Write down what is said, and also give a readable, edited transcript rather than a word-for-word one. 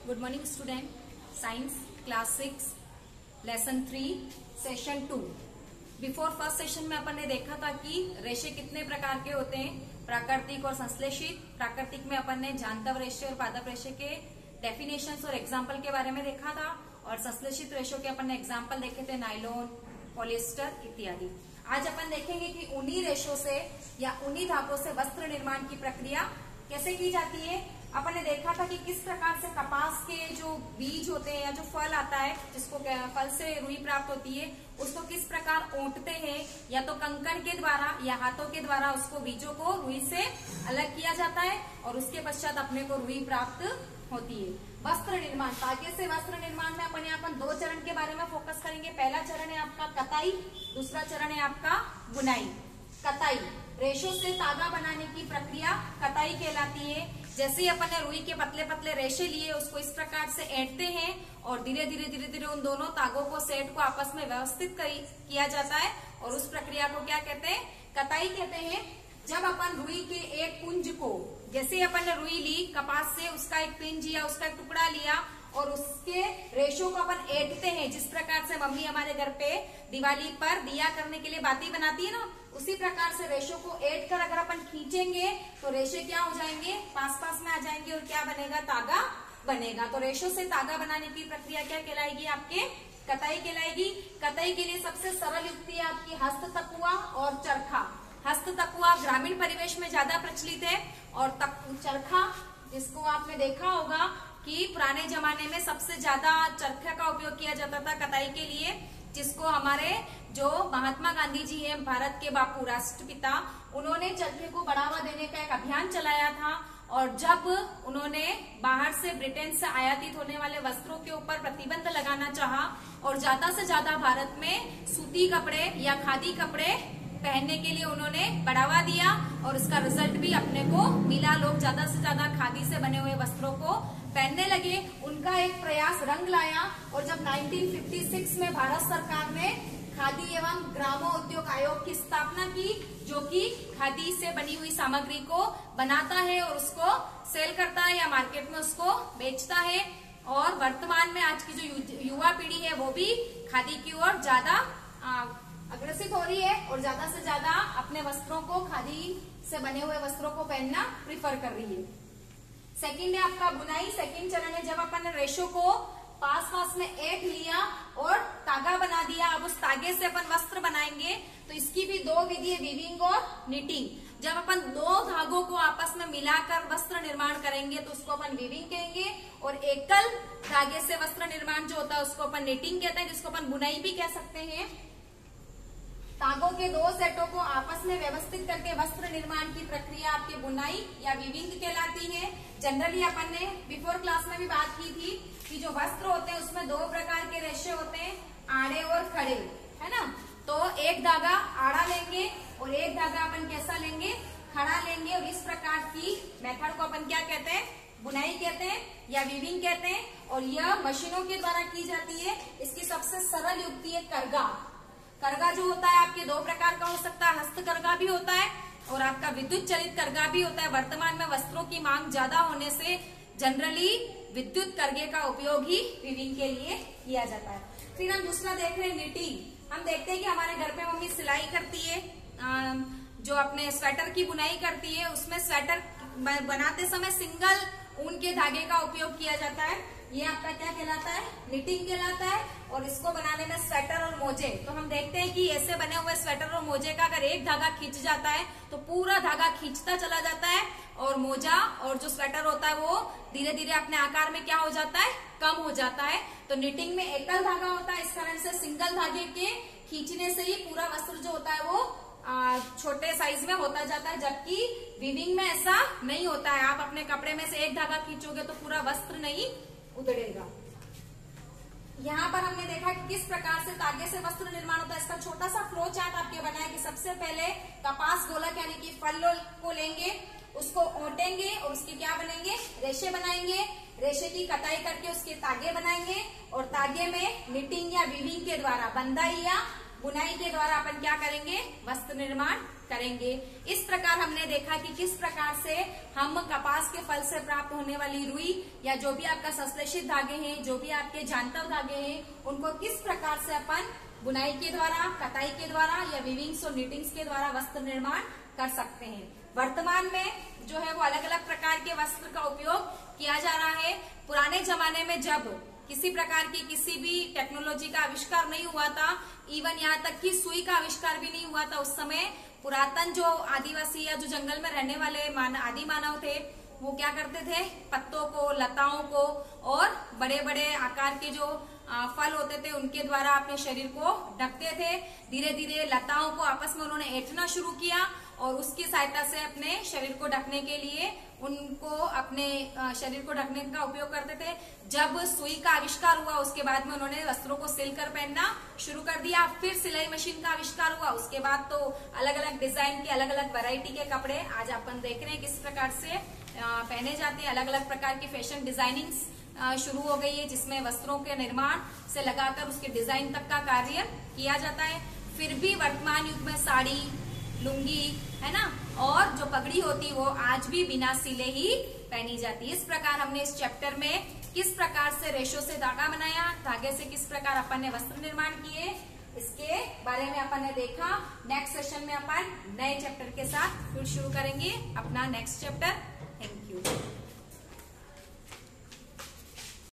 Good morning student. Science class 6 lesson 3 session 2। Before first session में अपन ने देखा था कि रेशे कितने प्रकार के होते हैं, प्राकृतिक और संश्लेषित। प्राकृतिक में अपन ने जांतव रेशे और पादप रेशे के डेफिनेशंस और एग्जाम्पल के बारे में देखा था, और संश्लेषित रेशों के अपन ने एग्जाम्पल देखे थे, नायलॉन, पॉलिएस्टर इत्यादि। आज अपन देखेंगे कि ऊनी रेशों से या ऊनी धागों से वस्त्र निर्माण की प्रक्रिया कैसे की जाती है। अपन ने देखा था कि किस प्रकार से कपास के जो बीज होते हैं या जो फल आता है, जिसको फल से रुई प्राप्त होती है, उसको किस प्रकार ओंटते हैं, या तो कंकड़ के द्वारा या हाथों के द्वारा उसको बीजों को रुई से अलग किया जाता है, और उसके पश्चात अपने को रुई प्राप्त होती है। वस्त्र निर्माण, धागे से वस्त्र निर्माण में अपन यहाँ पर 2 चरण के बारे में फोकस करेंगे। पहला चरण है आपका कताई, दूसरा चरण है आपका बुनाई। कताई, रेशों से धागा बनाने की प्रक्रिया कताई कहलाती है। जैसे ही अपन ने रुई के पतले पतले रेशे लिए, उसको इस प्रकार से ऐंठते हैं और धीरे धीरे उन दोनों तागों को, सेट को आपस में व्यवस्थित किया जाता है, और उस प्रक्रिया को क्या कहते हैं? कताई कहते हैं। जब अपन रुई के एक पुंज को, जैसे अपन ने रुई ली कपास से, उसका एक पिंज या उसका एक टुकड़ा लिया और उसके रेशों को अपन ऐंठते हैं, जिस प्रकार से मम्मी हमारे घर पे दिवाली पर दिया करने के लिए बाती बनाती है ना, उसी प्रकार से रेशों को ऐंठ कर अगर अपन खींचेंगे तो रेशे क्या हो जाएंगे? पास पास में आ जाएंगे, और क्या बनेगा? तागा बनेगा। तो रेशों से तागा बनाने की प्रक्रिया क्या कहलाएगी? आपके कताई कहलाएगी। कताई के लिए सबसे सरल युक्ति है आपकी हस्त तकुआ और चरखा। हस्त तकुआ ग्रामीण परिवेश में ज्यादा प्रचलित है, और चरखा, जिसको आपने देखा होगा कि पुराने जमाने में सबसे ज्यादा चरखा का उपयोग किया जाता था कताई के लिए, जिसको हमारे जो महात्मा गांधी जी हैं, भारत के बापू, राष्ट्रपिता, उन्होंने चरखे को बढ़ावा देने का एक अभियान चलाया था। और जब उन्होंने बाहर से, ब्रिटेन से आयातित होने वाले वस्त्रों के ऊपर प्रतिबंध लगाना चाहा, और ज्यादा से ज्यादा भारत में सूती कपड़े या खादी कपड़े पहनने के लिए उन्होंने बढ़ावा दिया, और उसका रिजल्ट भी अपने को मिला। लोग ज्यादा से ज्यादा खादी से बने हुए वस्त्रों को पहनने लगे। उनका एक प्रयास रंग लाया, और जब 1956 में भारत सरकार ने खादी एवं ग्रामोद्योग आयोग की स्थापना की, जो कि खादी से बनी हुई सामग्री को बनाता है और उसको सेल करता है या मार्केट में उसको बेचता है। और वर्तमान में आज की जो युवा पीढ़ी है, वो भी खादी की ओर ज्यादा अग्रसित हो रही है, और ज्यादा से ज्यादा अपने वस्त्रों को, खादी से बने हुए वस्त्रों को पहनना प्रिफर कर रही है। सेकंड है आपका बुनाई। सेकंड चरण है जब अपन ने रेशों को पास में ऐंठ लिया और तागा बना दिया। अब उस तागे से अपन वस्त्र बनाएंगे, तो इसकी भी 2 विधि है, वीविंग और निटिंग। जब अपन 2 धागों को आपस में मिलाकर वस्त्र निर्माण करेंगे तो उसको अपन वीविंग कहेंगे, और एकल धागे से वस्त्र निर्माण जो होता है उसको अपन निटिंग कहते हैं, जिसको अपन बुनाई भी कह सकते हैं। तागों के 2 सेटों को आपस में व्यवस्थित करके वस्त्र निर्माण की प्रक्रिया आपकी बुनाई या वीविंग कहलाती है। जनरली अपन ने बिफोर क्लास में भी बात की थी कि जो वस्त्र होते हैं उसमें 2 प्रकार के रेशे होते हैं, आड़े और खड़े, है ना। तो एक धागा आड़ा लेंगे और एक धागा अपन कैसा लेंगे? खड़ा लेंगे, और इस प्रकार की मेथड को अपन क्या कहते हैं? बुनाई कहते हैं या वीविंग कहते हैं। और यह मशीनों के द्वारा की जाती है। इसकी सबसे सरल युक्ति है करगा। करगा जो होता है आपके 2 प्रकार का हो सकता है, हस्त करगा भी होता है और आपका विद्युत चलित करगा भी होता है। वर्तमान में वस्त्रों की मांग ज्यादा होने से जनरली विद्युत करगे का उपयोग ही वीविंग के लिए किया जाता है। फिर हम दूसरा देख रहे हैं निटिंग। हम देखते हैं कि हमारे घर पे मम्मी सिलाई करती है, जो अपने स्वेटर की बुनाई करती है, उसमें स्वेटर बनाते समय सिंगल ऊन के धागे का उपयोग किया जाता है। ये आपका क्या कहलाता है? निटिंग कहलाता है। और इसको बनाने में स्वेटर और मोजे, तो हम देखते हैं कि ऐसे बने हुए स्वेटर और मोजे का अगर एक धागा खींच जाता है तो पूरा धागा खींचता चला जाता है, और मोजा और जो स्वेटर होता है वो धीरे धीरे अपने आकार में क्या हो जाता है? कम हो जाता है। तो निटिंग में एकल धागा होता है, इस कारण से सिंगल धागे के खींचने से ही पूरा वस्त्र जो होता है वो छोटे साइज में होता जाता है, जबकि वीविंग में ऐसा नहीं होता है। आप अपने कपड़े में से एक धागा खींचोगे तो पूरा वस्त्र नहीं उधड़ेगा। यहाँ पर हमने देखा कि किस प्रकार से तागे से वस्त्र निर्माण होता है। इसका छोटा सा फ्लो चार्ट आपके बना है कि सबसे पहले कपास गोलक यानी कि फल को लेंगे, उसको ओटेंगे और उसके क्या बनेंगे? रेशे बनाएंगे। रेशे की कटाई करके उसके तागे बनाएंगे, और तागे में निटिंग या वीविंग के द्वारा, बंधाई या बुनाई के द्वारा अपन क्या करेंगे? वस्त्र निर्माण करेंगे। इस प्रकार हमने देखा कि किस प्रकार से हम कपास के फल से प्राप्त होने वाली रुई या जो भी आपका संश्लेषित धागे हैं, जो भी आपके जानतर धागे हैं, उनको किस प्रकार से अपन बुनाई के द्वारा, कताई के द्वारा या वीविंग्स और निटिंग्स के द्वारा वस्त्र निर्माण कर सकते हैं। वर्तमान में जो है वो अलग अलग प्रकार के वस्त्र का उपयोग किया जा रहा है। पुराने जमाने में जब किसी प्रकार की किसी भी टेक्नोलॉजी का आविष्कार नहीं हुआ था, इवन यहाँ तक कि सुई का आविष्कार भी नहीं हुआ था, उस समय पुरातन जो आदिवासी या जो जंगल में रहने वाले आदि मानव थे, वो क्या करते थे, पत्तों को, लताओं को और बड़े बड़े आकार के जो फल होते थे उनके द्वारा अपने शरीर को ढकते थे। धीरे धीरे लताओं को आपस में उन्होंने ऐंठना शुरू किया और उसकी सहायता से अपने शरीर को ढकने के लिए उनको अपने शरीर को ढकने का उपयोग करते थे। जब सुई का आविष्कार हुआ उसके बाद में उन्होंने वस्त्रों को सिलकर पहनना शुरू कर दिया। फिर सिलाई मशीन का आविष्कार हुआ, उसके बाद तो अलग अलग डिजाइन के, अलग अलग वैरायटी के कपड़े आज अपन देख रहे हैं किस प्रकार से पहने जाते हैं। अलग अलग प्रकार की फैशन डिजाइनिंग शुरू हो गई है, जिसमें वस्त्रों के निर्माण से लगाकर उसके डिजाइन तक का कार्य किया जाता है। फिर भी वर्तमान युग में साड़ी, लुंगी, है ना, और जो पगड़ी होती है वो आज भी बिना सिले ही पहनी जाती है। इस प्रकार हमने इस चैप्टर में किस प्रकार से रेशों से धागा बनाया, धागे से किस प्रकार अपन ने वस्त्र निर्माण किए, इसके बारे में अपन ने देखा। नेक्स्ट सेशन में अपन नए चैप्टर के साथ फिर शुरू करेंगे अपना नेक्स्ट चैप्टर। Thank you.